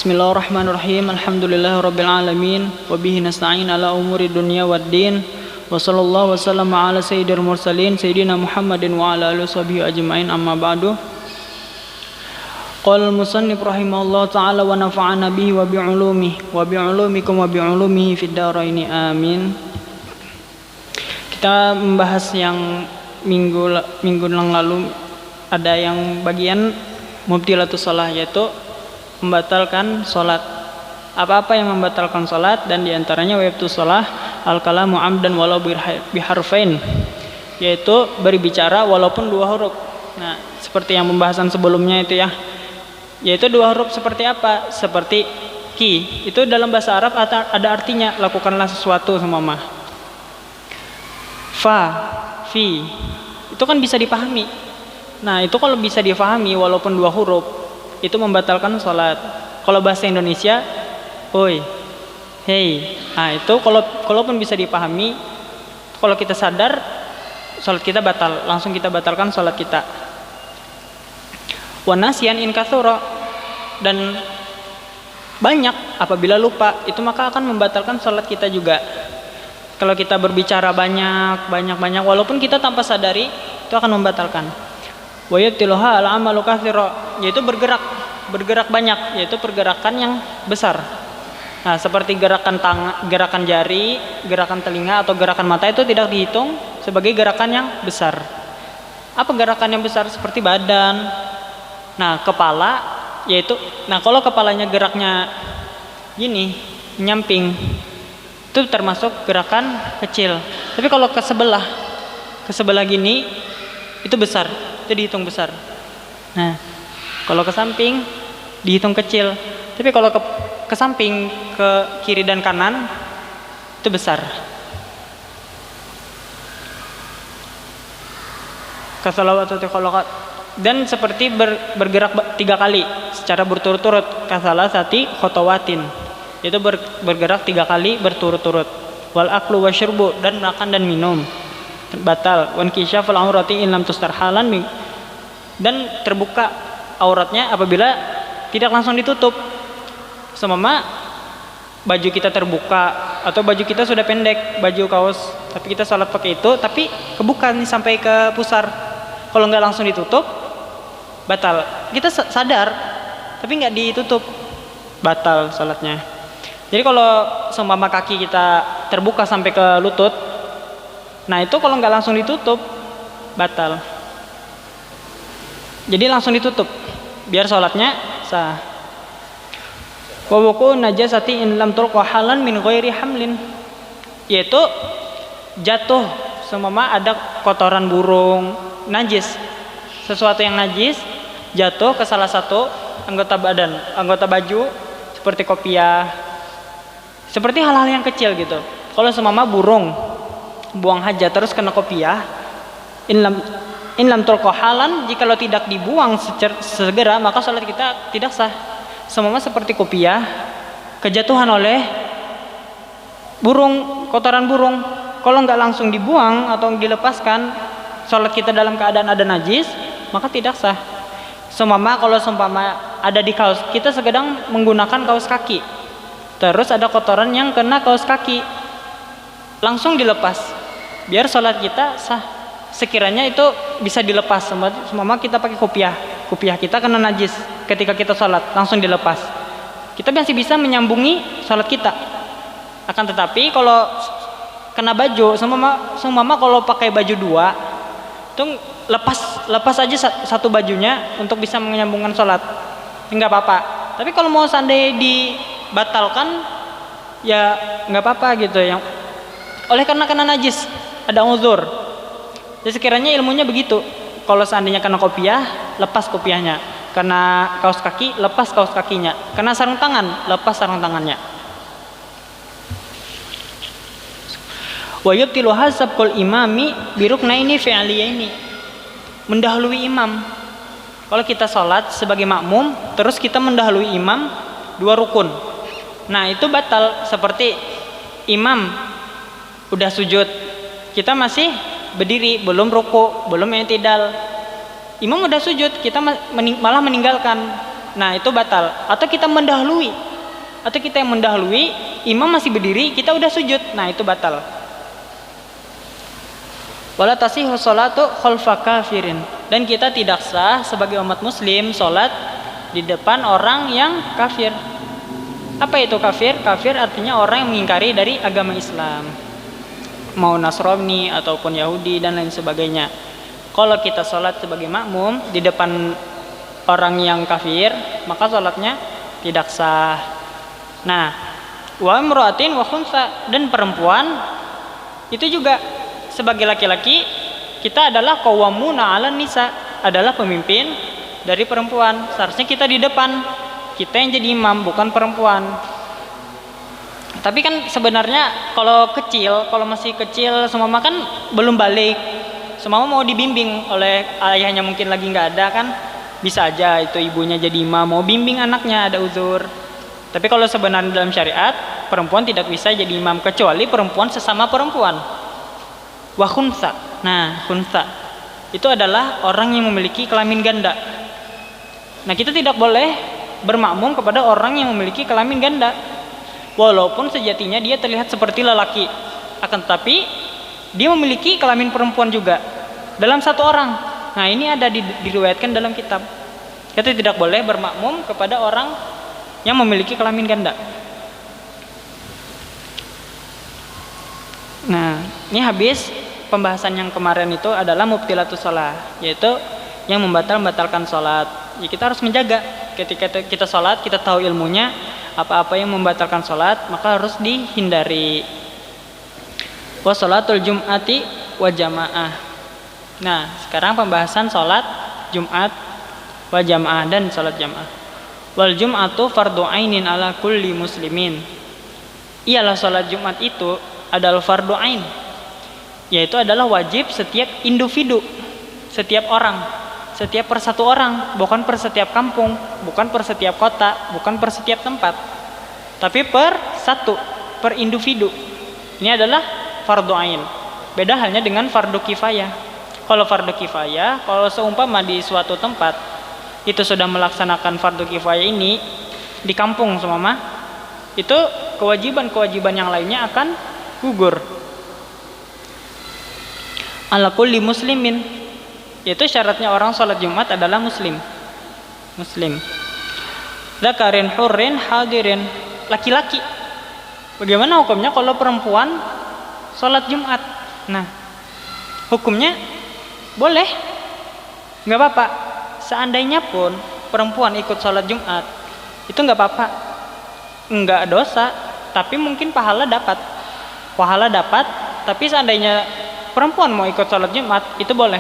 Bismillahirrahmanirrahim. Alhamdulillahirabbil alamin wa bihi nasta'in ala umuri dunya waddin. Wa sallallahu wasallam ala sayyidil mursalin sayyidina Muhammadin wa ala alihi washabihi ajmain. Amma ba'du. Qala al-musannif rahimahullah ta'ala wa nafa'ana bihi wa bi'ulumihi wa bi'ulumikum wa bi'ulumihi fid dharain. Amin. Kita membahas yang minggu yang lalu, ada yang bagian mubtilatus shalah, yaitu membatalkan sholat. Apa-apa yang membatalkan sholat, dan diantaranya wayabtu sholah al-kalamu amdan walau biharfain, yaitu berbicara walaupun dua huruf. Nah, seperti yang pembahasan sebelumnya itu ya, yaitu dua huruf seperti apa? Seperti ki, itu dalam bahasa Arab ada artinya lakukanlah sesuatu semama. Fa, fi, itu kan bisa dipahami. Nah, itu kalau bisa dipahami walaupun dua huruf, itu membatalkan sholat. Kalau bahasa Indonesia, oi, hey, nah itu kalaupun bisa dipahami, kalau kita sadar, sholat kita batal, langsung kita batalkan sholat kita. Wanasian in kathura, dan banyak apabila lupa, itu maka akan membatalkan sholat kita juga. Kalau kita berbicara banyak, walaupun kita tanpa sadari, itu akan membatalkan. Wa yabtiluha al-amalu katsira, yaitu bergerak banyak, yaitu pergerakan yang besar. Nah, seperti gerakan tangan, gerakan jari, gerakan telinga atau gerakan mata, itu tidak dihitung sebagai gerakan yang besar. Apa gerakan yang besar? Seperti badan. Nah, kepala, yaitu, nah kalau kepalanya geraknya gini, nyamping, itu termasuk gerakan kecil. Tapi kalau ke sebelah gini, itu besar, itu dihitung besar. Nah, kalau ke samping dihitung kecil. Tapi kalau ke samping, ke kiri dan kanan, itu besar. Kasalawatu khalaqa, dan seperti bergerak 3 kali secara berturut-turut. Kasalasati khotawatin, itu bergerak 3 kali berturut-turut. Wal aklu wasyurbu, dan makan dan minum batal. Wan kisyaful aurati in lam tustar halan, dan terbuka auratnya apabila tidak langsung ditutup. Semama baju kita terbuka atau baju kita sudah pendek, baju kaos, tapi kita sholat pakai itu, tapi kebuka nih sampai ke pusar. Kalau nggak langsung ditutup, batal. Kita sadar, tapi nggak ditutup, batal sholatnya. Jadi kalau seumpama kaki kita terbuka sampai ke lutut, nah itu kalau nggak langsung ditutup, batal. Jadi langsung ditutup biar sholatnya sah. Wa wuqu najasati in lam tulqa halan min ghairi hamlin, yaitu jatuh seumpama ada kotoran burung, najis, sesuatu yang najis jatuh ke salah satu anggota badan, anggota baju, seperti kopiah, seperti hal-hal yang kecil gitu. Kalau seumpama burung buang hajat terus kena kopiah, in lam tulqa halan, jikalau tidak dibuang segera, maka salat kita tidak sah. Semua seperti kopiah kejatuhan oleh burung, kotoran burung, kalau nggak langsung dibuang atau dilepaskan, salat kita dalam keadaan ada najis, maka tidak sah. Kalau seumpama ada di kaos, kita sedang menggunakan kaos kaki, terus ada kotoran yang kena kaos kaki, langsung dilepas biar salat kita sah. Sekiranya itu bisa dilepas, semua kita pakai kopiah kita kena najis ketika kita sholat, langsung dilepas, kita masih bisa menyambungi sholat kita. Akan tetapi kalau kena baju, semua kalau pakai baju 2, itu lepas aja satu bajunya untuk bisa menyambungkan sholat, nggak apa-apa. Tapi kalau mau seandainya dibatalkan, ya nggak apa-apa gitu, yang oleh karena kena najis, ada uzur. Jadi sekiranya ilmunya begitu. Kalau seandainya kena kopiah, lepas kopiahnya. Kena kaos kaki, lepas kaos kakinya. Kena sarung tangan, lepas sarung tangannya. Wa yubtilu hasabul imami biruknaini fi'liyaini, mendahului imam. Kalau kita sholat sebagai makmum, terus kita mendahului imam 2 rukun. Nah, itu batal. Seperti imam udah sujud, kita masih berdiri, belum ruku, belum i'tidal. Imam udah sujud, kita malah meninggalkan. nah itu batal. Atau kita mendahului, atau kita yang mendahului, imam masih berdiri, kita udah sujud, nah itu batal. Wala tasihhu sholatu khalfa kafirin, dan kita tidak sah sebagai umat muslim sholat di depan orang yang kafir. Apa itu kafir? Kafir artinya orang yang mengingkari dari agama Islam, mau Nasrani ataupun Yahudi dan lain sebagainya. Kalau kita sholat sebagai makmum di depan orang yang kafir, maka sholatnya tidak sah. Nah, wa imra'atin wa khunsa, dan perempuan itu juga sebagai laki-laki kita adalah qawwamuna 'alan nisa, adalah pemimpin dari perempuan. Seharusnya kita di depan, kita yang jadi imam, bukan perempuan. Tapi kan sebenarnya kalau masih kecil, semua kan belum balik, semua mau dibimbing oleh ayahnya, mungkin lagi nggak ada kan, bisa aja itu ibunya jadi imam mau bimbing anaknya, ada uzur. Tapi kalau sebenarnya dalam syariat, perempuan tidak bisa jadi imam kecuali perempuan sesama perempuan. Wa khunsa. Nah, khunsa itu adalah orang yang memiliki kelamin ganda. Nah, kita tidak boleh bermakmum kepada orang yang memiliki kelamin ganda, walaupun sejatinya dia terlihat seperti lelaki, akan tetapi dia memiliki kelamin perempuan juga dalam satu orang. Nah, ini ada diriwayatkan dalam kitab. Kita tidak boleh bermakmum kepada orang yang memiliki kelamin ganda. Nah, ini habis pembahasan yang kemarin itu adalah mubtilatus shalah, yaitu yang membatalkan sholat. Ya, kita harus menjaga ketika kita sholat, kita tahu ilmunya, apa-apa yang membatalkan sholat maka harus dihindari. Wa sholatul jum'ati wa jamaah. Nah, sekarang pembahasan sholat Jumat wa jamaah dan sholat jamaah. Wal jum'atu fardu ainin ala kulli muslimin. Ialah sholat Jumat itu adalah fardu ain, yaitu adalah wajib setiap individu, setiap orang, setiap per satu orang, bukan per setiap kampung, bukan per setiap kota, bukan per setiap tempat, tapi per satu, per individu. Ini adalah fardu ain. Beda halnya dengan fardu kifayah. Kalau fardu kifayah, kalau seumpama di suatu tempat itu sudah melaksanakan fardu kifayah ini di kampung seumpama, itu kewajiban-kewajiban yang lainnya akan gugur. Ala kulli muslimin, yaitu syaratnya orang sholat Jumat adalah muslim. Dzakarin hurrin hadirin, laki-laki. Bagaimana hukumnya kalau perempuan sholat Jumat? Nah, hukumnya boleh, nggak apa-apa. Seandainya pun perempuan ikut sholat Jumat, itu nggak apa-apa, nggak dosa, tapi mungkin pahala dapat. Tapi seandainya perempuan mau ikut sholat Jumat, itu boleh.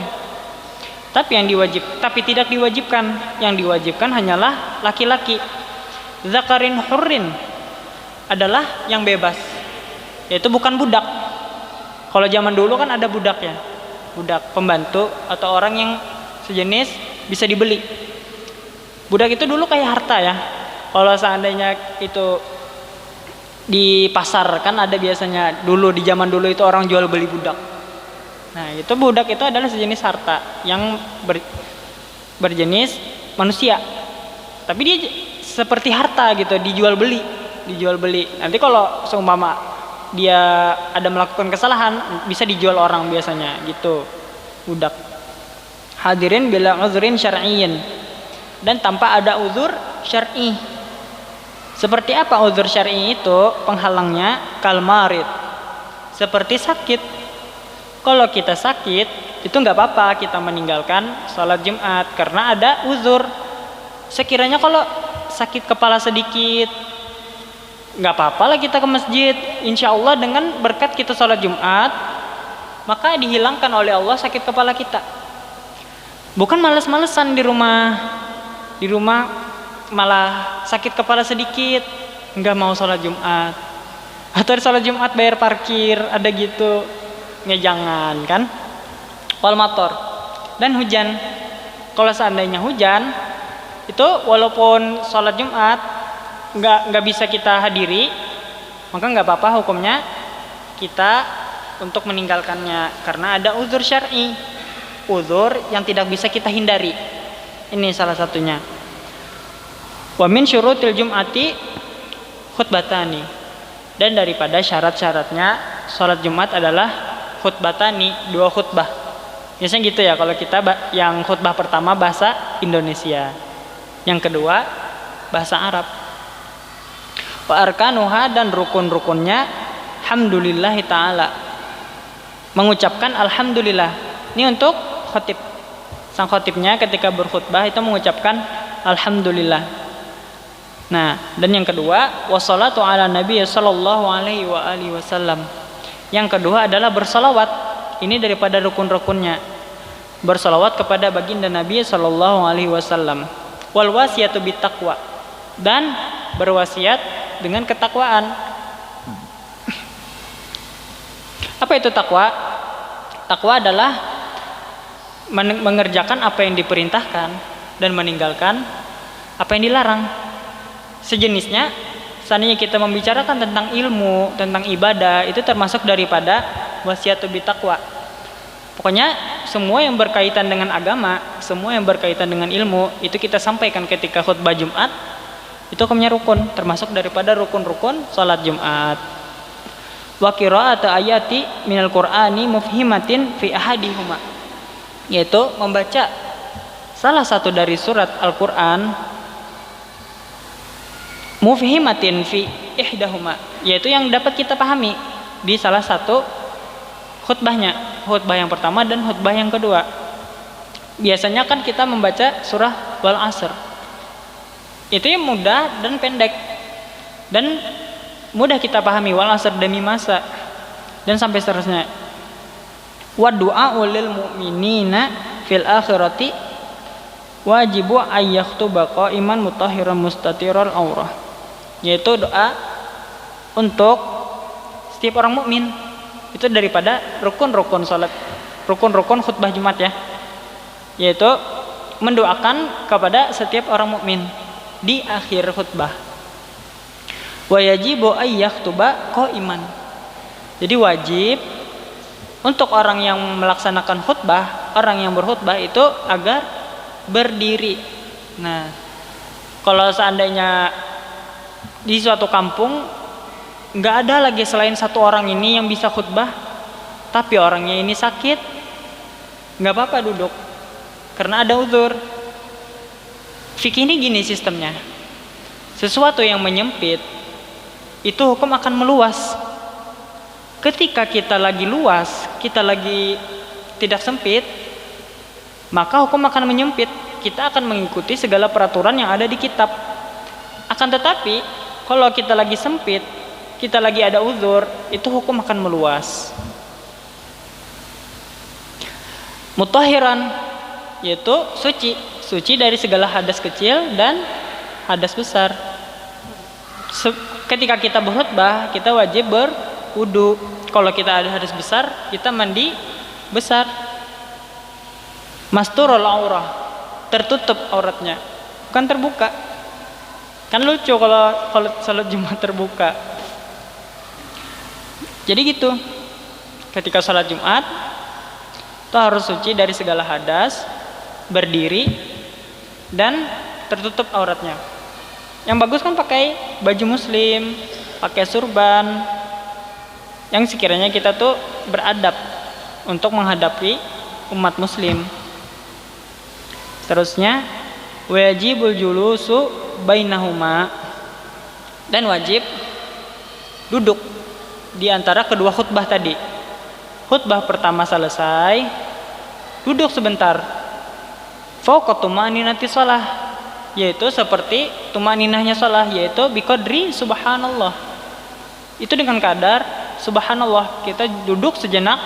Tapi tidak diwajibkan. Yang diwajibkan hanyalah laki-laki. Zakarin hurrin adalah yang bebas, yaitu bukan budak. Kalau zaman dulu kan ada budak ya, budak pembantu atau orang yang sejenis bisa dibeli. Budak itu dulu kayak harta ya. Kalau seandainya itu di pasar kan ada biasanya, dulu di zaman dulu itu orang jual beli budak. Nah, itu budak itu adalah sejenis harta yang berjenis manusia, tapi dia seperti harta gitu, dijual beli. Nanti kalau seumpama dia ada melakukan kesalahan, bisa dijual orang biasanya gitu, budak. Hadirin bila uzrin syar'iyyin, dan tanpa ada uzur syar'i. Seperti apa uzur syar'i itu penghalangnya? Kal marid, seperti sakit. Kalau kita sakit, itu nggak apa-apa kita meninggalkan sholat Jumat karena ada uzur. Sekiranya kalau sakit kepala sedikit, nggak apa-apa lah kita ke masjid. Insya Allah dengan berkat kita sholat Jumat, maka dihilangkan oleh Allah sakit kepala kita. Bukan males-malesan di rumah malah sakit kepala sedikit nggak mau sholat Jumat, atau sholat Jumat bayar parkir, ada gitu. Nggak, jangan kan. Wal mator, dan hujan. Kalau seandainya hujan itu walaupun sholat Jumat nggak bisa kita hadiri, maka nggak apa-apa hukumnya kita untuk meninggalkannya karena ada uzur syar'i, uzur yang tidak bisa kita hindari. Ini salah satunya. Wa min syurutil jum'ati khutbatani. Dan daripada syarat-syaratnya salat Jumat adalah khutbatani, 2 khutbah. Biasanya gitu ya kalau kita yang khutbah pertama bahasa Indonesia, yang kedua bahasa Arab. Wa arkanuha, dan rukun-rukunnya hamdulillahi ta'ala, mengucapkan alhamdulillah. Ini untuk khotib. Sang khotibnya ketika berkhutbah itu mengucapkan alhamdulillah. Nah, dan yang kedua wassalatu ala nabi sallallahu alaihi wa alihi wasallam. Yang kedua adalah bersalawat. Ini daripada rukun-rukunnya. Bersalawat kepada baginda Nabi sallallahu alaihi wasallam. Wal wasiyatu bittaqwa, dan berwasiat dengan ketakwaan. Apa itu takwa? Takwa adalah mengerjakan apa yang diperintahkan dan meninggalkan apa yang dilarang. Sejenisnya, seandainya kita membicarakan tentang ilmu, tentang ibadah, itu termasuk daripada wasiatu bittaqwa. Pokoknya semua yang berkaitan dengan agama, semua yang berkaitan dengan ilmu, itu kita sampaikan ketika khutbah Jumat. Itu hukumnya rukun, termasuk daripada rukun-rukun salat Jumat. Wa qira'atu ayati minal Qur'ani mufhimatin fi ahadihuma, yaitu membaca salah satu dari surat Al-Qur'an mufhimatin fi ihdahuma, yaitu yang dapat kita pahami di salah satu khutbahnya, khutbah yang pertama dan khutbah yang kedua. Biasanya kan kita membaca surah Wal Asr, itu yang mudah dan pendek dan mudah kita pahami, Wal Asr demi masa, dan sampai seterusnya. Wa du'a lil mu'minina fil akhirati wajibu ayyaktuba qa'iman mutahhiran mustatiral aurah, yaitu doa untuk setiap orang mukmin. Itu daripada rukun-rukun salat, rukun-rukun khutbah Jumat ya, yaitu mendoakan kepada setiap orang mukmin di akhir khutbah. Wa yajibu ayyaktuba qa'iman, jadi wajib untuk orang yang melaksanakan khutbah, orang yang berkhutbah itu agar berdiri. Nah, kalau seandainya di suatu kampung nggak ada lagi selain satu orang ini yang bisa khutbah, tapi orangnya ini sakit, nggak apa-apa duduk karena ada uzur. Fikih ini gini sistemnya, sesuatu yang menyempit itu hukum akan meluas. Ketika kita lagi luas, kita lagi tidak sempit, maka hukum akan menyempit. Kita akan mengikuti segala peraturan yang ada di kitab. Akan tetapi kalau kita lagi sempit, kita lagi ada uzur, itu hukum akan meluas. Mutahhiran, yaitu suci, suci dari segala hadas kecil dan hadas besar. Ketika kita berkhutbah, kita wajib berwudu. Kalau kita ada hadas besar, kita mandi besar. Masturul aurah, tertutup auratnya, bukan terbuka. Kan lucu kalau salat Jumat terbuka. Jadi gitu, ketika salat Jumat itu harus suci dari segala hadas, berdiri, dan tertutup auratnya. Yang bagus kan pakai baju muslim, pakai surban, yang sekiranya kita tuh beradab untuk menghadapi umat muslim. Terusnya wajibul julusu bainahuma, dan wajib duduk di antara kedua khutbah tadi. Khutbah pertama selesai, duduk sebentar. Fauqa tumaninati shalah, yaitu seperti tumaninahnya shalah, yaitu biqadri subhanallah. Itu dengan kadar subhanallah, kita duduk sejenak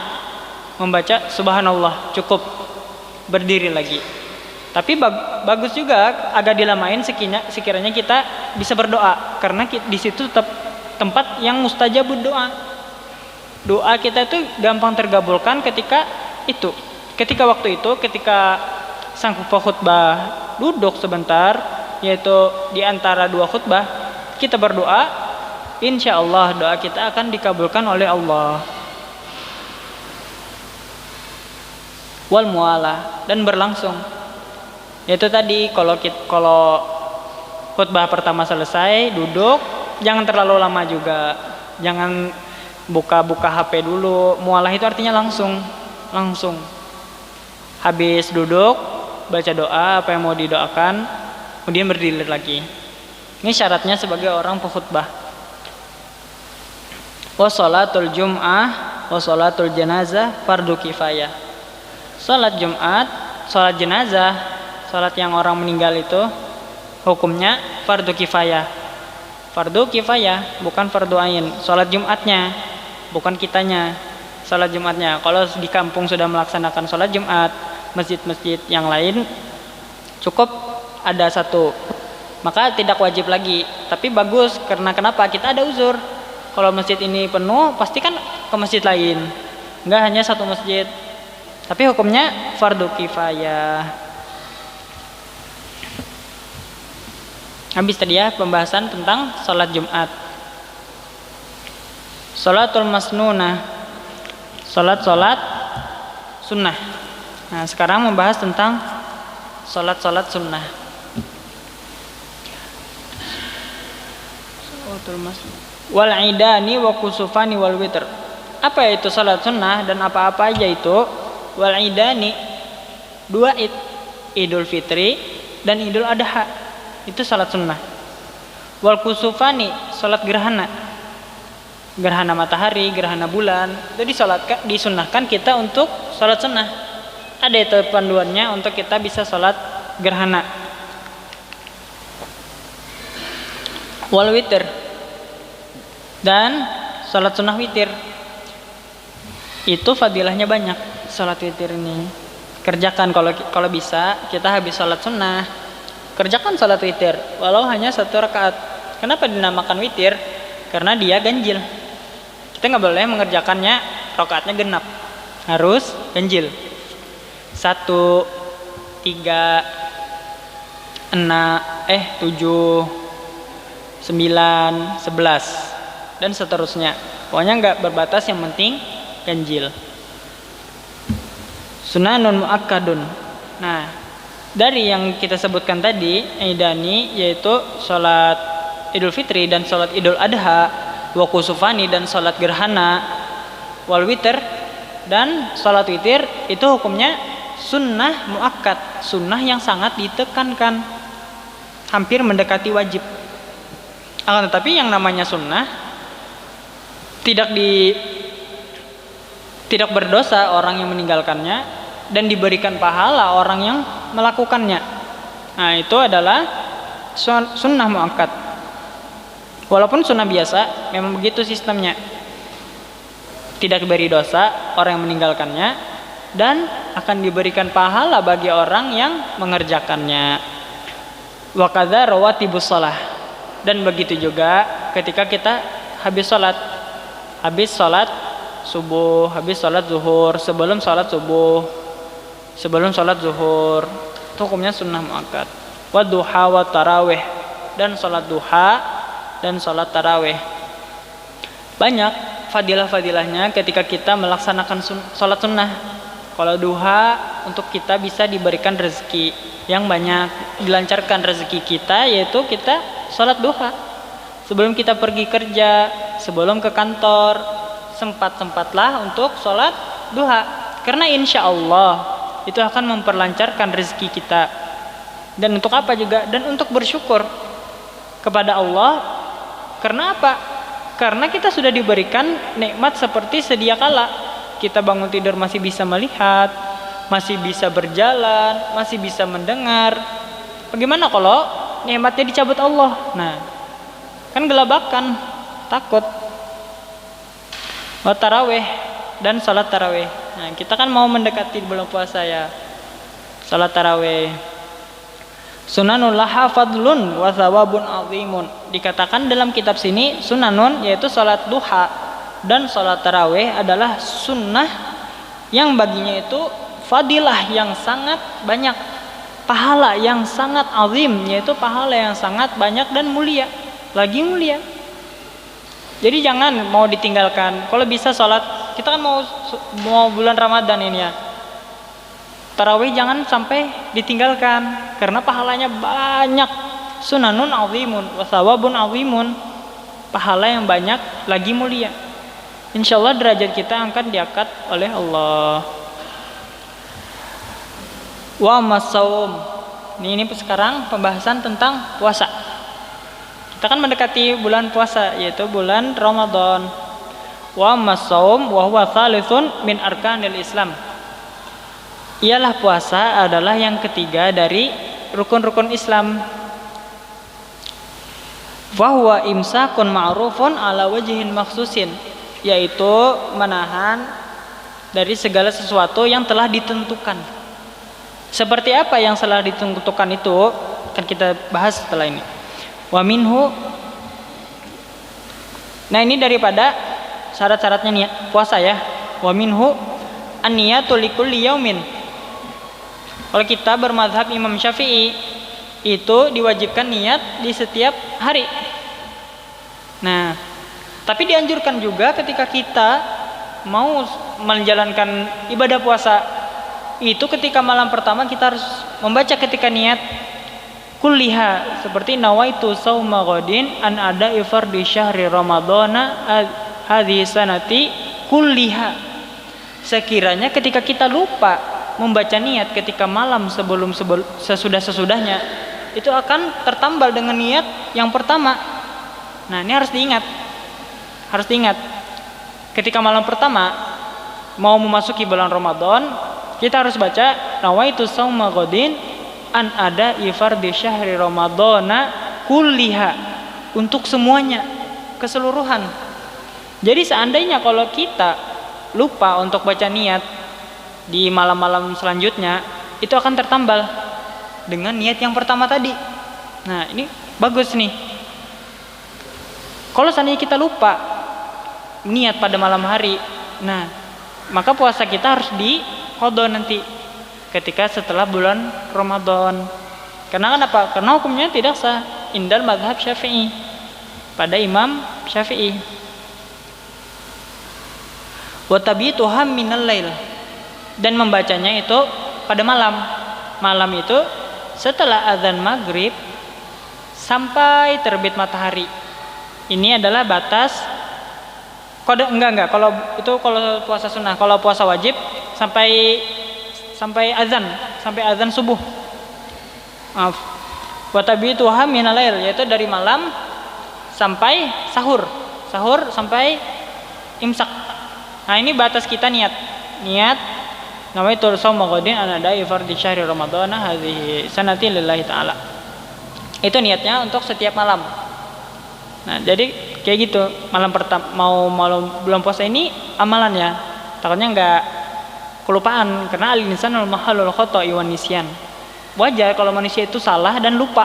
membaca subhanallah, cukup, berdiri lagi. Tapi bagus juga agak dilamain sekiranya kita bisa berdoa, karena di situ tetap tempat yang mustajabud doa. Doa kita itu gampang tergabulkan ketika waktu itu, ketika sang khutbah duduk sebentar, yaitu di antara dua khutbah, kita berdoa, insya Allah doa kita akan dikabulkan oleh Allah. Wal mualah, dan berlangsung. Yaitu tadi kalau khutbah pertama selesai, duduk, jangan terlalu lama juga. Jangan buka-buka HP dulu. Mualah itu artinya langsung. Habis duduk, baca doa apa yang mau didoakan, kemudian berdiri lagi. Ini syaratnya sebagai orang pekhutbah. Wa sholatul jum'ah wa sholatul janazah fardu kifayah. Salat Jumat, salat jenazah, salat yang orang meninggal itu hukumnya fardu kifayah. Fardu kifayah, bukan fardu ain. Salat Jumatnya, bukan kitanya. Salat Jumatnya. Kalau di kampung sudah melaksanakan salat Jumat, masjid-masjid yang lain cukup ada satu, maka tidak wajib lagi. Tapi bagus, karena kenapa? Kita ada uzur. Kalau masjid ini penuh, pasti kan ke masjid lain, enggak hanya satu masjid. Tapi hukumnya fardu kifayah. Habis tadi ya pembahasan tentang salat Jumat. Salatul masnunah, salat-salat sunnah. Nah, sekarang membahas tentang salat-salat sunnah. Wal idani wa kusufani wal witr. Apa itu salat sunnah dan apa-apa aja itu? Wal idani, 2 id, Idul Fitri dan Idul Adha, itu salat sunnah. Wal kusufani, salat gerhana, gerhana matahari, gerhana bulan, itu disunnahkan kita untuk salat sunnah. Ada itu panduannya untuk kita bisa salat gerhana. Wal witir, dan salat sunnah witir, itu fadilahnya banyak. Salat witir ini kerjakan kalau bisa. Kita habis salat sunnah, kerjakan salat witir walau hanya 1 rakaat. Kenapa dinamakan witir? Karena dia ganjil. Kita nggak boleh mengerjakannya rakaatnya genap, harus ganjil. 1, 3, 7, 9, 11 dan seterusnya. Pokoknya nggak berbatas, yang penting ganjil. Sunanun muakkadun. Nah, dari yang kita sebutkan tadi, idani, yaitu salat Idul Fitri dan salat Idul Adha, wa kusufani dan salat gerhana, wal witr dan salat witir, itu hukumnya sunnah muakkad, sunnah yang sangat ditekankan, hampir mendekati wajib. Akan tetapi yang namanya sunnah tidak berdosa orang yang meninggalkannya dan diberikan pahala orang yang melakukannya. Nah, itu adalah sunnah muakkad. Walaupun sunnah biasa, memang begitu sistemnya. Tidak diberi dosa orang yang meninggalkannya dan akan diberikan pahala bagi orang yang mengerjakannya. Wa kadza rawatibus shalah. Dan begitu juga ketika kita habis salat subuh, habis salat zuhur, sebelum salat subuh, sebelum salat zuhur, itu hukumnya sunnah muakkad. Wa duha wa tarawih, dan salat duha dan salat tarawih. Banyak fadilah-fadilahnya ketika kita melaksanakan salat sunnah. Kalau duha, untuk kita bisa diberikan rezeki yang banyak, dilancarkan rezeki kita, yaitu kita salat duha. Sebelum kita pergi kerja, sebelum ke kantor, sempat-sempatlah untuk salat duha. Karena insya Allah itu akan memperlancarkan rezeki kita. Dan untuk apa juga? Dan untuk bersyukur kepada Allah. Karena apa? Karena kita sudah diberikan nikmat seperti sedia kala. Kita bangun tidur masih bisa melihat, masih bisa berjalan, masih bisa mendengar. Bagaimana kalau nikmatnya dicabut Allah? Nah, kan gelabakan, takut. Wa tarawih dan salat tarawih. Nah, kita kan mau mendekati bulan puasa ya. Salat tarawih. Sunanul laha fadlun wa thawabun azimun. Dikatakan dalam kitab sini sunanun, yaitu salat duha dan salat tarawih adalah sunnah yang baginya itu fadilah yang sangat banyak, pahala yang sangat azim, yaitu pahala yang sangat banyak dan mulia, lagi mulia. Jadi jangan mau ditinggalkan. Kalau bisa salat, kita kan mau bulan Ramadan ini ya, tarawih jangan sampai ditinggalkan karena pahalanya banyak, sunanun azimun wa thawabun azimun, pahala yang banyak lagi mulia. Insyaallah derajat kita akan diangkat oleh Allah. Wa masaum. Ini sekarang pembahasan tentang puasa. Kita kan mendekati bulan puasa, yaitu bulan Ramadan. Wa masaum wa huwa tsalitsun min arkanil Islam. Ialah puasa adalah yang ketiga dari rukun-rukun Islam. Wa huwa imsakun ma'rufun ala wajhin makhsusin, yaitu menahan dari segala sesuatu yang telah ditentukan. Seperti apa yang telah ditentukan itu akan kita bahas setelah ini. Wa minhu. Nah, ini daripada syarat-syaratnya niat puasa ya. Wa minhu an-niyatu likulli yaumin. Kalau kita bermadzhab Imam Syafi'i, itu diwajibkan niat di setiap hari. Nah, tapi dianjurkan juga ketika kita mau menjalankan ibadah puasa, itu ketika malam pertama kita harus membaca ketika niat kulliha, seperti nawaitu shauma ghadin an ada ifardhi syahri ramadhana hadhihi sanati kulliha. Sekiranya ketika kita lupa membaca niat ketika malam sesudahnya, itu akan tertambal dengan niat yang pertama. Nah, ini harus diingat. Ketika malam pertama mau memasuki bulan Ramadan, kita harus baca nawaitu shauma ghadin an ada ifardhi syahri ramadhana kulliha, untuk semuanya, keseluruhan. Jadi seandainya kalau kita lupa untuk baca niat di malam-malam selanjutnya, itu akan tertambal dengan niat yang pertama tadi. Nah, ini bagus nih. Kalau seandainya kita lupa niat pada malam hari, nah, maka puasa kita harus diqadha nanti ketika setelah bulan Ramadan. Karena kenapa? Karena hukumnya tidak sah indal mazhab Syafi'i, pada Imam Syafi'i. Wa tabituha minal lail, dan membacanya itu pada malam. Malam itu setelah azan maghrib sampai terbit matahari. Ini adalah batas kode. Enggak, kalau itu kalau puasa sunnah. Kalau puasa wajib sampai azan subuh. Maaf. Wa tabituha minal lail, yaitu dari malam sampai sahur sampai imsak. Nah, ini batas kita niat nawaitu shauma ghadin an ada fardhi syahri ramadhana hadhihi sanati lillahi ta'ala. Itu niatnya untuk setiap malam. Nah, jadi kayak gitu. Malam bulan puasa ini amalannya, takutnya enggak kelupaan, karena al-insanul mahalul khata'i wan nisyan. Wajar kalau manusia itu salah dan lupa.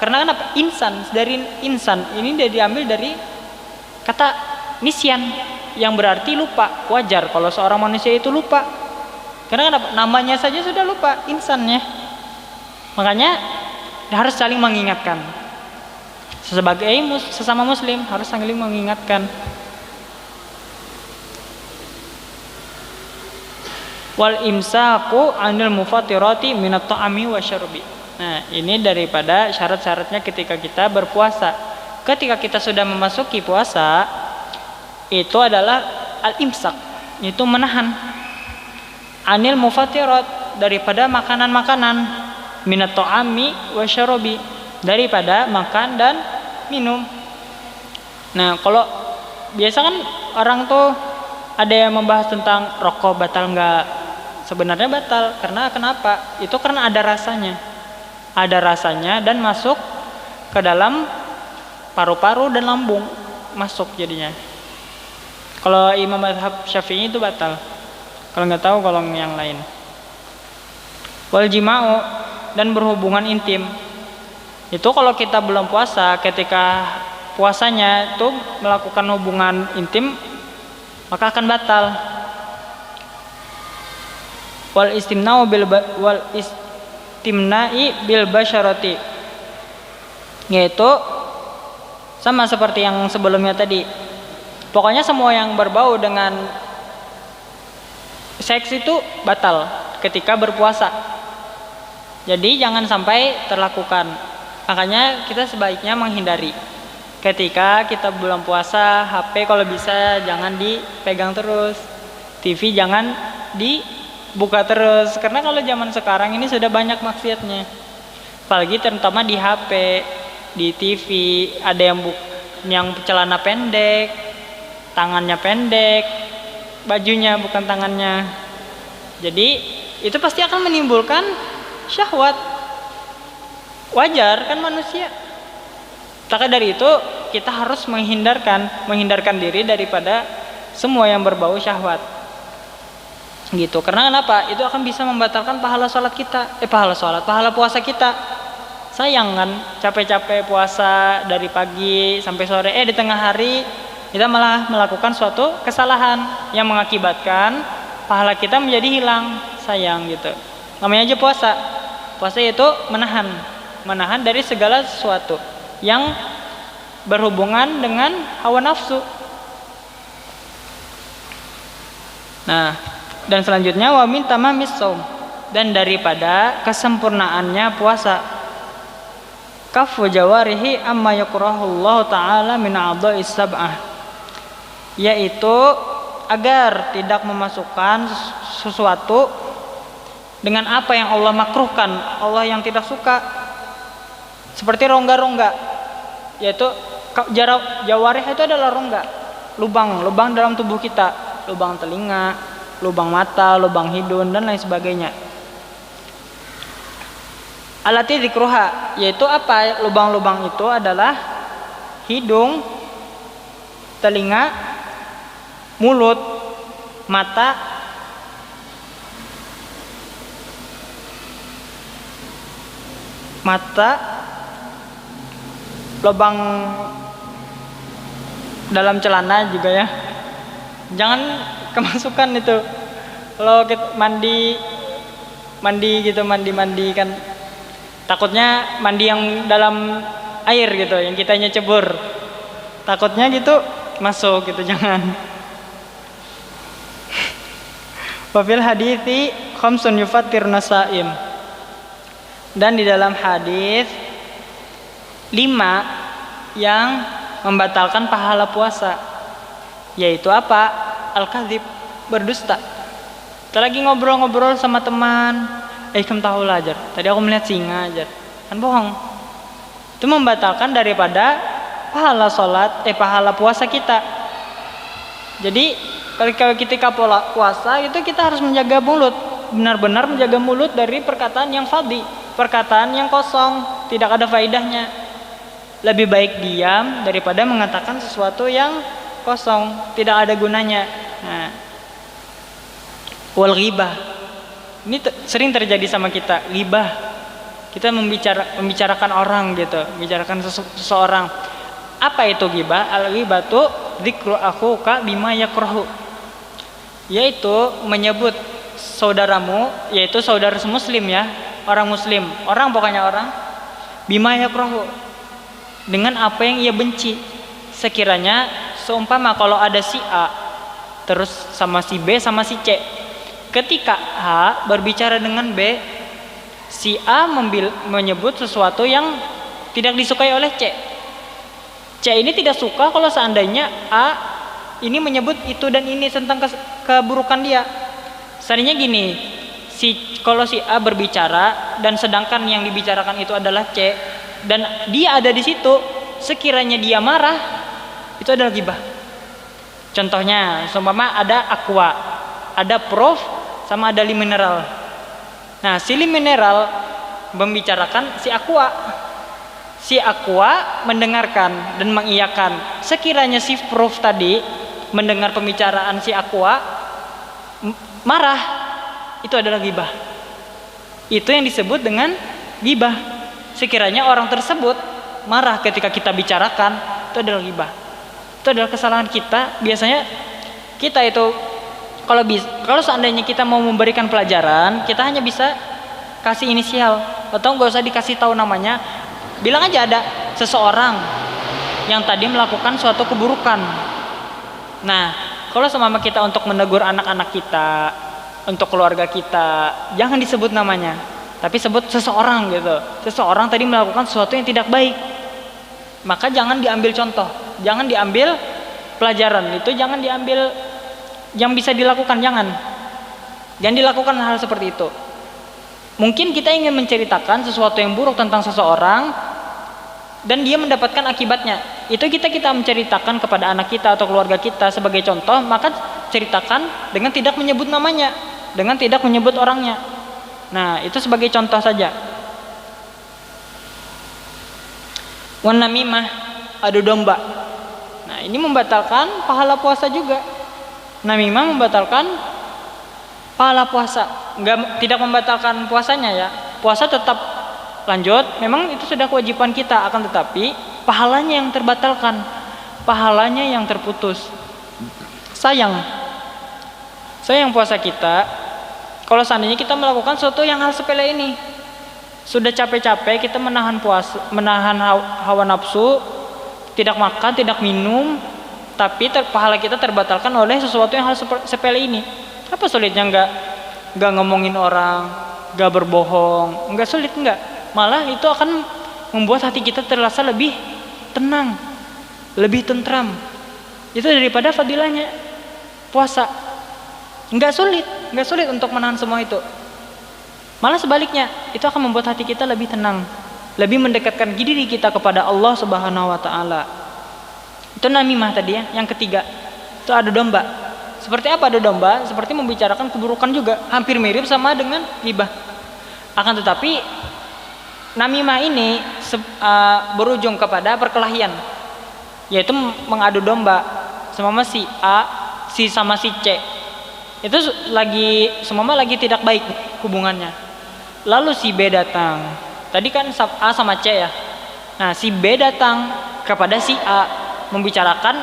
Karena kenapa? Insan, dari insan ini diambil dari kata nisyan, yang berarti lupa. Wajar kalau seorang manusia itu lupa. Karena kenapa? Namanya saja sudah lupa, insannya. Makanya harus saling mengingatkan. Sebagai sesama muslim harus saling mengingatkan. Wal imsaku 'anil mufattirati minat ta'ami wasyarbi. Nah, ini daripada syarat-syaratnya ketika kita berpuasa. Ketika kita sudah memasuki puasa, itu adalah al-imsak, itu menahan 'anil mufattirat, daripada makanan-makanan, minat ta'ami wasyarbi, daripada makan dan minum. Nah, kalau biasa kan orang tuh ada yang membahas tentang rokok batal enggak. Sebenarnya batal. Karena kenapa? Itu karena ada rasanya dan masuk ke dalam paru-paru dan lambung, masuk jadinya. Kalau Imam mazhab Syafi'i itu batal. Kalau nggak tahu kalau yang lain. Wal jima'u, dan berhubungan intim. Itu kalau kita belum puasa, ketika puasanya itu melakukan hubungan intim, maka akan batal. Wal istimna'i bil basyarati, yaitu sama seperti yang sebelumnya tadi. Pokoknya semua yang berbau dengan seks itu batal ketika berpuasa. Jadi jangan sampai terlakukan. Makanya kita sebaiknya menghindari. Ketika kita bulan puasa, HP kalau bisa jangan dipegang terus. TV jangan dibuka terus. Karena kalau zaman sekarang ini sudah banyak maksiatnya. Apalagi terutama di HP, di TV, ada yang celana pendek, tangannya pendek, bajunya bukan tangannya. Jadi itu pasti akan menimbulkan syahwat. Wajar kan manusia. Maka dari itu kita harus menghindarkan diri daripada semua yang berbau syahwat. Gitu. Karena kenapa? Itu akan bisa membatalkan pahala puasa kita. Sayang kan, capek-capek puasa dari pagi sampai sore, di tengah hari kita malah melakukan suatu kesalahan yang mengakibatkan pahala kita menjadi hilang. Sayang gitu. Namanya aja puasa. Puasa itu menahan dari segala sesuatu yang berhubungan dengan hawa nafsu. Nah, dan selanjutnya wa min tamamis shaum, dan daripada kesempurnaannya puasa, kafu jawarihi amma yakrahullahu ta'ala min a'dha'is sab'ah, yaitu agar tidak memasukkan sesuatu dengan apa yang Allah makruhkan, Allah yang tidak suka, seperti rongga-rongga, yaitu jawarih itu adalah rongga, lubang dalam tubuh kita, lubang telinga, lubang mata, lubang hidung, dan lain sebagainya. Alati dzikruha, yaitu apa? Lubang-lubang itu adalah hidung, telinga, mulut, mata, lubang dalam celana juga ya. Jangan kemasukan itu. Kalau kita mandi gitu, mandi kan takutnya mandi yang dalam air gitu, yang kitanya cebur. Takutnya gitu masuk gitu, jangan. Wa fil hadithi khamsun yufattirna shaim. Dan di dalam hadis 5 yang membatalkan pahala puasa, yaitu apa? Al-kadzib, berdusta. Kita lagi ngobrol-ngobrol sama teman, kamu tahu lah Ajar, tadi aku melihat singa Ajar, kan bohong. Itu membatalkan daripada pahala pahala puasa kita. Jadi ketika puasa itu kita harus menjaga mulut, benar-benar menjaga mulut dari perkataan yang fadhi, perkataan yang kosong, tidak ada faedahnya. Lebih baik diam daripada mengatakan sesuatu yang kosong, tidak ada gunanya. Nah, wal ghibah, ini sering terjadi sama kita, ghibah. Kita membicarakan orang gitu, membicarakan seseorang. Apa itu ghibah? Al ghibatu dzikru akhuka bima yakrahu, yaitu menyebut saudaramu, yaitu saudara muslim ya, orang muslim, pokoknya orang, bima yakrahu, dengan apa yang ia benci. Sekiranya seumpama kalau ada si A terus sama si B sama si C, ketika A berbicara dengan B, si A menyebut sesuatu yang tidak disukai oleh C. C ini tidak suka kalau seandainya A ini menyebut itu dan ini tentang keburukan dia. Seandainya gini, kalau si A berbicara dan sedangkan yang dibicarakan itu adalah C dan dia ada di situ, sekiranya dia marah, itu adalah ghibah. Contohnya, seumpama ada aqua, ada prof, sama ada mineral. Nah, si mineral membicarakan si aqua. Si aqua mendengarkan dan mengiyakan. Sekiranya si prof tadi mendengar pembicaraan si aqua marah, itu adalah ghibah. Itu yang disebut dengan ghibah. Sekiranya orang tersebut marah ketika kita bicarakan, itu adalah ghibah. Itu adalah kesalahan kita. Biasanya kita itu kalau seandainya kita mau memberikan pelajaran, kita hanya bisa kasih inisial atau nggak usah dikasih tahu namanya. Bilang aja ada seseorang yang tadi melakukan suatu keburukan. Nah, kalau semama kita untuk menegur anak-anak kita, untuk keluarga kita, jangan disebut namanya, tapi sebut seseorang gitu. Seseorang tadi melakukan sesuatu yang tidak baik, maka jangan diambil contoh, jangan diambil pelajaran, itu jangan diambil yang bisa dilakukan, jangan dilakukan hal seperti itu. Mungkin kita ingin menceritakan sesuatu yang buruk tentang seseorang dan dia mendapatkan akibatnya, itu kita menceritakan kepada anak kita atau keluarga kita sebagai contoh, maka ceritakan dengan tidak menyebut namanya, dengan tidak menyebut orangnya. Nah, itu sebagai contoh saja. Wan namimah, adu domba. Nah, ini membatalkan pahala puasa juga. Namimah membatalkan pahala puasa. Tidak membatalkan puasanya ya. Puasa tetap lanjut, memang itu sudah kewajiban kita, akan tetapi pahalanya yang terbatalkan, pahalanya yang terputus. Sayang puasa kita kalau seandainya kita melakukan sesuatu yang hal sepele ini. Sudah capek-capek kita menahan hawa nafsu, tidak makan, tidak minum, tapi pahala kita terbatalkan oleh sesuatu yang hal sepele ini. Apa sulitnya nggak ngomongin orang, nggak berbohong, nggak sulit, nggak. Malah itu akan membuat hati kita terasa lebih tenang, lebih tentram. Itu daripada fadilahnya puasa. Nggak sulit untuk menahan semua itu. Malah sebaliknya, itu akan membuat hati kita lebih tenang, lebih mendekatkan diri kita kepada Allah Subhanahu wa taala. Itu namimah tadi ya. Yang ketiga, itu adu domba. Seperti apa adu domba? Seperti membicarakan keburukan juga, hampir mirip sama dengan ghibah. Akan tetapi namimah ini berujung kepada perkelahian, yaitu mengadu domba sama si A, sama si C. Itu lagi tidak baik hubungannya. Lalu si B datang. Tadi kan A sama C ya. Nah, si B datang kepada si A membicarakan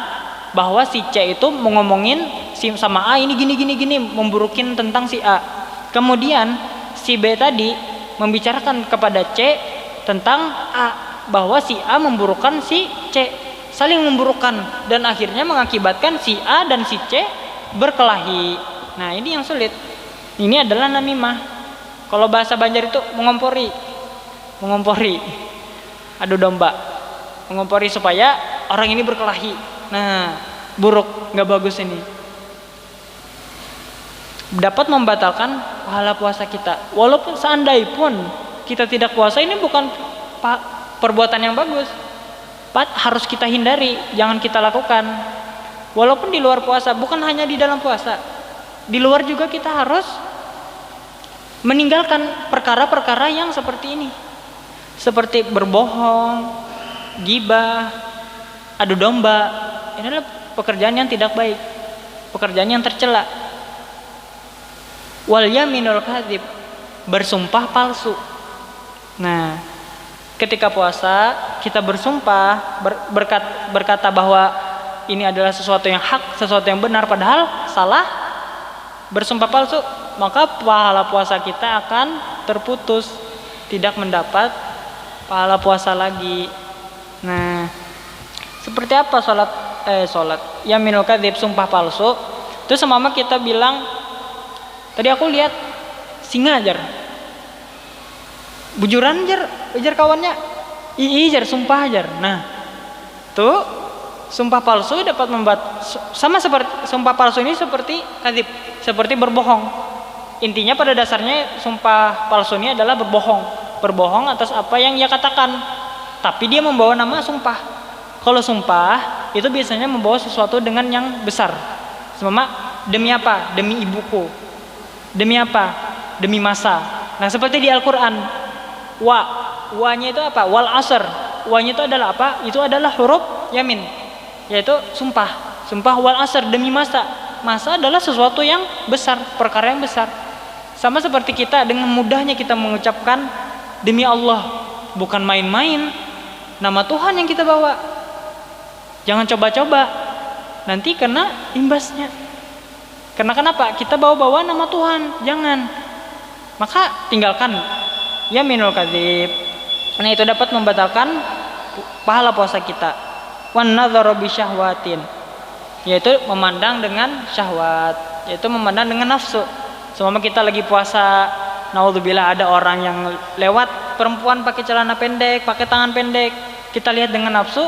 bahwa si C itu mau ngomongin sama A ini gini, memburukin tentang si A. Kemudian si B tadi membicarakan kepada C tentang A, bahwa si A memburukan si C, saling memburukan, dan akhirnya mengakibatkan si A dan si C berkelahi. Nah, ini yang sulit. Ini adalah namimah. Kalau bahasa Banjar itu mengompori, adu domba, mengompori supaya orang ini berkelahi. Nah, buruk, nggak bagus ini. Dapat membatalkan pahala puasa kita. Walaupun seandainya pun kita tidak puasa, ini bukan perbuatan yang bagus. Harus kita hindari, jangan kita lakukan. Walaupun di luar puasa, bukan hanya di dalam puasa. Di luar juga kita harus meninggalkan perkara-perkara yang seperti ini. Seperti berbohong, ghibah, adu domba. Ini adalah pekerjaan yang tidak baik, pekerjaan yang tercela. Wal yaminul kadzib, bersumpah palsu. Nah, ketika puasa kita bersumpah, berkata bahwa ini adalah sesuatu yang hak, sesuatu yang benar, padahal salah, bersumpah palsu, maka pahala puasa kita akan terputus, tidak mendapat pahala puasa lagi. Nah, seperti apa sholat yaminul kadzib, sumpah palsu? Itu semama kita bilang, tadi aku lihat singa ajar, bujuran ajar kawannya, ajar sumpah ajar. Nah, tuh sumpah palsu dapat membuat sama seperti sumpah palsu ini seperti kadzib, seperti berbohong. Intinya pada dasarnya sumpah palsu ini adalah berbohong atas apa yang ia katakan, tapi dia membawa nama sumpah. Kalau sumpah itu biasanya membawa sesuatu dengan yang besar. Semama demi apa? Demi ibuku. Demi apa? Demi masa. Nah, seperti di Al-Qur'an, wa-nya itu apa? Wal asr. Wa-nya itu adalah apa? Itu adalah huruf yamin, yaitu sumpah. Sumpah wal asr, demi masa. Masa adalah sesuatu yang besar, perkara yang besar. Sama seperti kita, dengan mudahnya kita mengucapkan demi Allah, bukan main-main. Nama Tuhan yang kita bawa. Jangan coba-coba, nanti kena imbasnya. Karena kenapa? Kita bawa-bawa nama Tuhan, jangan. Maka tinggalkan yaminul kadzib. Karena itu dapat membatalkan pahala puasa kita. Wan nadzaru bi syahwatin, yaitu memandang dengan syahwat, yaitu memandang dengan nafsu. Selama kita lagi puasa naudzubillah ada orang yang lewat, perempuan pakai celana pendek, pakai tangan pendek, kita lihat dengan nafsu,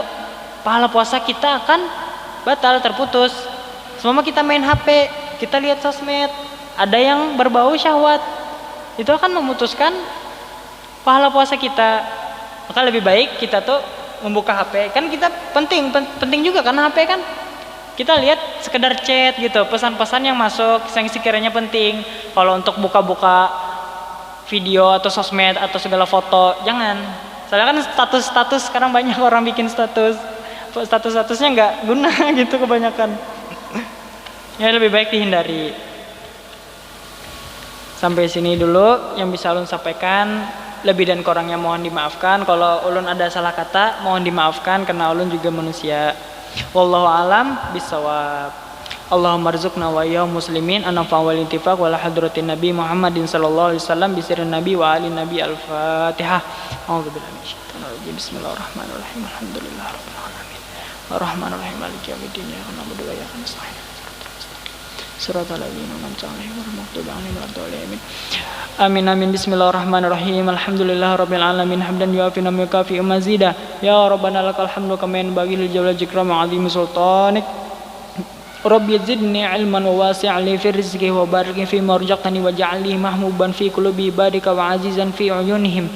pahala puasa kita akan batal, terputus. Semua kita main HP, kita lihat sosmed, ada yang berbau syahwat, itu akan memutuskan pahala puasa kita. Maka lebih baik kita tuh membuka HP, kan kita penting juga karena HP kan kita lihat sekedar chat gitu, pesan-pesan yang masuk yang sekiranya penting. Kalau untuk buka-buka video atau sosmed atau segala foto jangan. Soalnya kan status sekarang banyak orang bikin statusnya nggak guna gitu kebanyakan. Ya lebih baik dihindari. Sampai sini dulu yang bisa ulun sampaikan. Lebih dan kurangnya mohon dimaafkan. Kalau ulun ada salah kata mohon dimaafkan karena ulun juga manusia. Wallahu alam bisawab. Allahumma rzuqna wa ya muslimin anafa wal intifaq wala hadratin nabi Muhammadin sallallahu alaihi wasallam bi sirrin nabi wa ali nabi al-Fatihah. A'udzubillahi minasyaitonir rajim. Bismillahirrahmanirrahim. Alhamdulillahirabbil alamin. Arrahmanirrahim maliki yaumiddin. Iyyaka na'budu wa iyyaka nasta'in. Siratal ladzina an'amta 'alaihim ghairil maghdubi 'alaihim waladdallin. Amin amin. Bismillahirrahmanirrahim. Alhamdulillahirabbil alamin hamdan yu'afi wa yukafi mazida. Ya rabbana lakal hamdu kama yanbaghi lil jalali wal wa 'azimi sultanik. Rabbi zidni ilman wa wasi' li fi rizqi wa barik fi ma razaqtani waj'alni mahmuban fi qulubi ibadika wa 'azizan fi 'uyunihim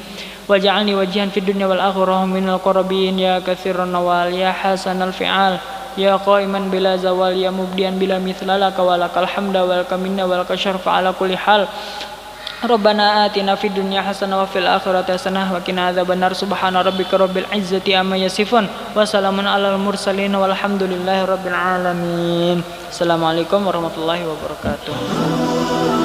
waj'alni wajihan fid dunya wal akhirah minal qarabin ya katsiran nawal ya hasanal fi'al ya qaiman bila zawal ya mubdian bila mithlala kawalakal hamda wal kaminna wal kasyarfa ala kulli hal. Rabbana atina fid dunya hasanah wa fil akhirati hasanah wa qina adzabannar. Subhana rabbika rabbil izzati amma yasifun wa salamun alal mursalin walhamdulillahi rabbil alamin. Assalamualaikum warahmatullahi wabarakatuh.